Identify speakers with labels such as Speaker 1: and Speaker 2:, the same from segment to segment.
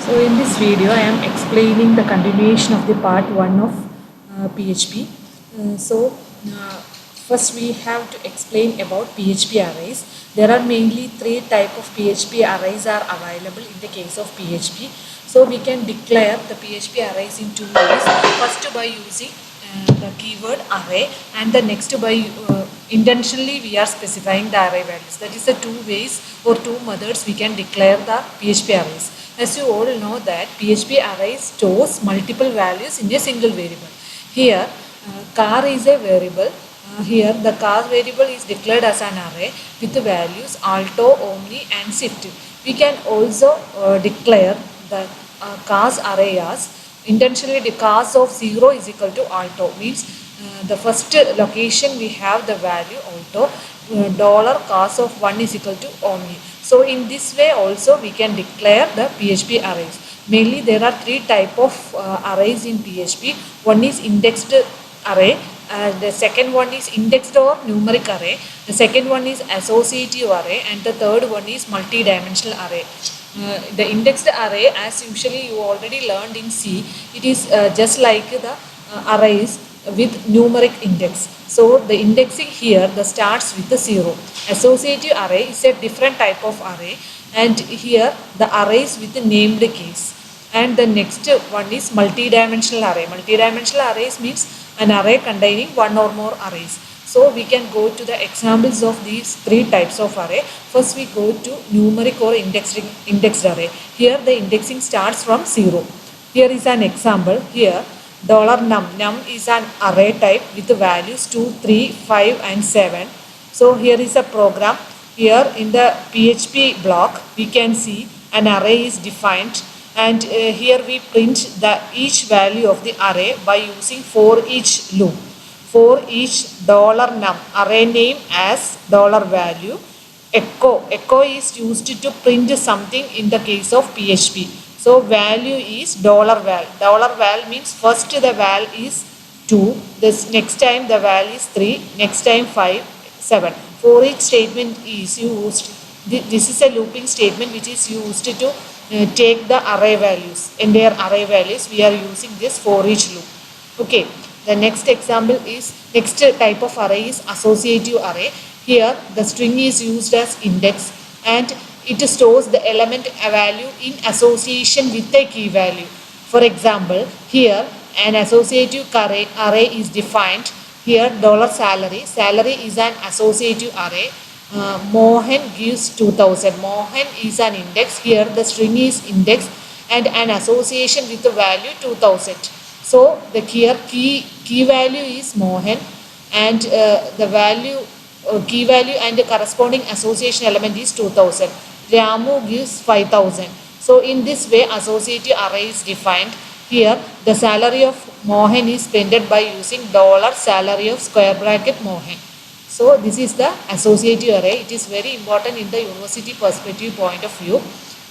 Speaker 1: So in this video, I am explaining the continuation of the part 1 of PHP. First we have to explain about PHP arrays. There are mainly three type of PHP arrays are available in the case of PHP. So we can declare the PHP arrays in two ways. First by using the keyword array, and the next by intentionally we are specifying the array values. That is the two ways or two methods we can declare the PHP arrays. As you all know that PHP array stores multiple values in a single variable. Here car is a variable. Here the car variable is declared as an array with the values alto, omni and shift. We can also declare the cars array as intentionally the cars of 0 is equal to alto, means the first location we have the value alto, dollar cos of 1 is equal to omni. So in this way also we can declare the PHP arrays. Mainly there are three type of arrays in PHP. One is indexed array, the second one is indexed or numeric array, the second one is associative array, and the third one is multi-dimensional array. The indexed array, as usually you already learned in C, it is just like the arrays with numeric index. So the indexing here the starts with the 0. Associative array is a different type of array, and here the arrays with the named case. And the next one is multi-dimensional array. Multi-dimensional arrays means an array containing one or more arrays. So we can go to the examples of these three types of array. First we go to numeric or indexed array. Here the indexing starts from 0. Here is an example. Here $num is an array type with the values 2, 3, 5 and 7. So here is a program. Here in the PHP block we can see an array is defined, and here we print the each value of the array by using for each loop. For each $num array name as $value. Echo is used to print something in the case of PHP. So value is $val. $val means first the val is 2, this next time the val is 3, next time 5, 7. For each statement is used. This is a looping statement which is used to take the array values, entire array values. We are using this for each loop. Okay. The next example is, next type of array is associative array. Here the string is used as index, and it stores the element value in association with a key value. For example, here an associative array is defined. Here $salary. Salary is an associative array. Mohan gives 2000. Mohan is an index. Here the string is index and an association with the value 2000. So the here key value is Mohan, and the value key value and the corresponding association element is 2000. Ramu gives 5000. So in this way associative array is defined. Here the salary of Mohan is printed by using $salary of square bracket Mohan. So this is the associative array. It is very important in the university perspective point of view.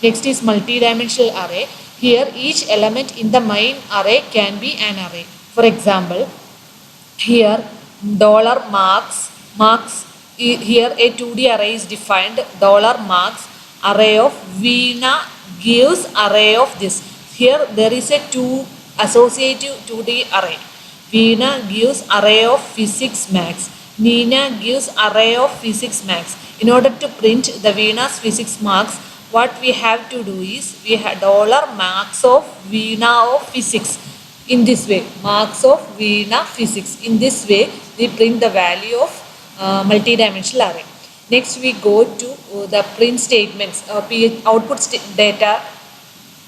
Speaker 1: Next is multi-dimensional array. Here each element in the main array can be an array. For example, here $marks, here a 2D array is defined. $marks array of Veena gives array of this. Here there is a two associative 2D array. Veena gives array of physics max. Nina gives array of physics max. In order to print the Veena's physics marks, what we have to do is we have $marks of Veena of physics. In this way, marks of Veena physics. In this way, we print the value of multi-dimensional array. Next, we go to the print statements, output data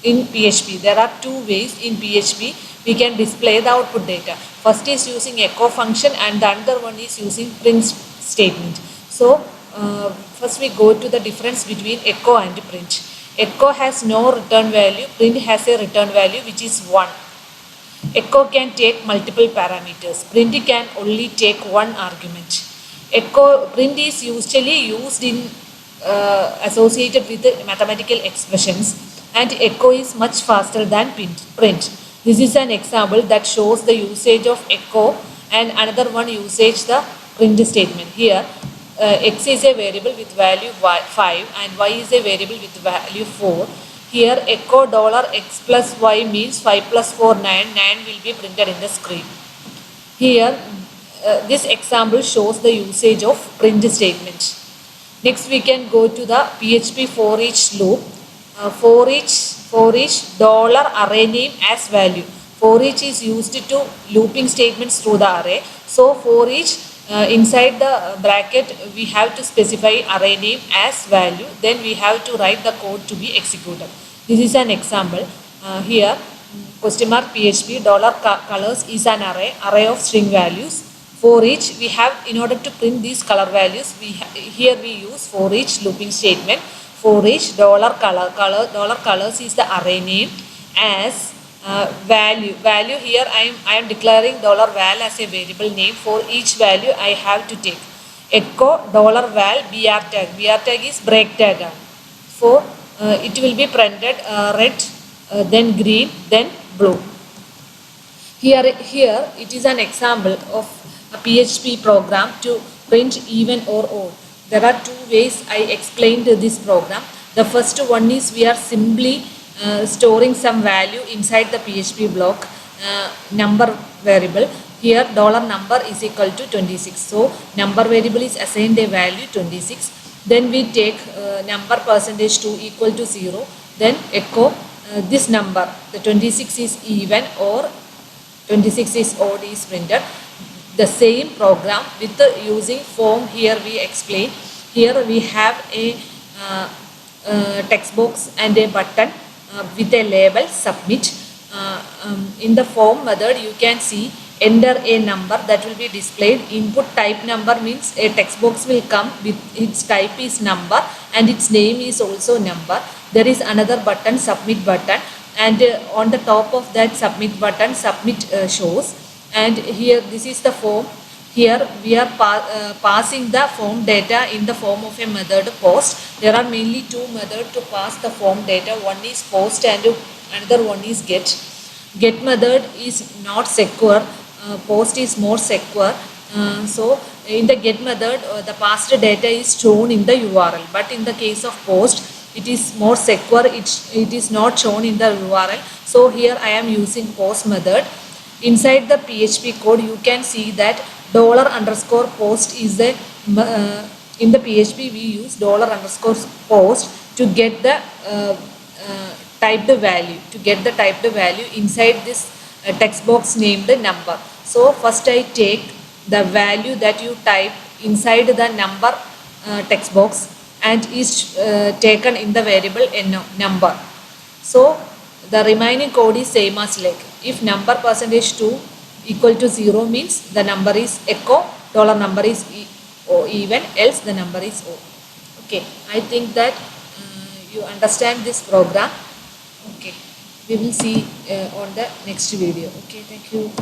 Speaker 1: in PHP. There are two ways in PHP we can display the output data. First is using echo function, and the other one is using print statement. So first we go to the difference between echo and print. Echo has no return value, print has a return value which is 1. Echo can take multiple parameters, print can only take one argument. Print is usually used in associated with the mathematical expressions, and echo is much faster than print. This is an example that shows the usage of echo, and another one usage the print statement. Here x is a variable with value 5 and y is a variable with value 4. Here echo $x plus y means 5 plus 4 9. 9 will be printed in the screen. Here this example shows the usage of print statement. Next we can go to the PHP for each loop. For each dollar array name as value. For each is used to looping statements through the array. So for each inside the bracket we have to specify array name as value. Then we have to write the code to be executed. This is an example. Here question mark PHP dollar colors is an array of string values. For each we have, in order to print these color values, here we use for each looping statement. For each dollar colors is the array name as value. Here I am declaring dollar val as a variable name. For each value I have to take echo dollar val br tag. Br tag is break tag. For it will be printed red, then green, then blue. Here it is an example of a PHP program to print even or odd. There are two ways I explained this program. The first one is we are simply storing some value inside the PHP block number variable. Here $number is equal to 26. So number variable is assigned a value 26. Then we take number %2 equal to 0. Then echo this number, the 26 is even or 26 is odd is printed. The same program with using form. Here we explain. Here we have a text box and a button with a label submit. In the form method you can see enter a number that will be displayed. Input type number means a text box will come with its type is number and its name is also number. There is another button, submit button, and on the top of that submit button submit shows. And here this is the form. Here we are passing the form data in the form of a method post. There are mainly two methods to pass the form data. One is post and another one is get. Get method is not secure. Post is more secure. So in the get method the passed data is shown in the URL, but in the case of post it is more secure. It is not shown in the URL. So here I am using post method. Inside the PHP code you can see that $_post is the in the PHP we use $_post to get the typed value. To get the typed value inside this text box named number. So first I take the value that you type inside the number text box and is taken in the variable number. So the remaining code is same as like if number %2 equal to 0 means the number is echo, $number is even, else the number is odd. Okay, I think that you understand this program. Okay, we will see on the next video. Okay, thank you.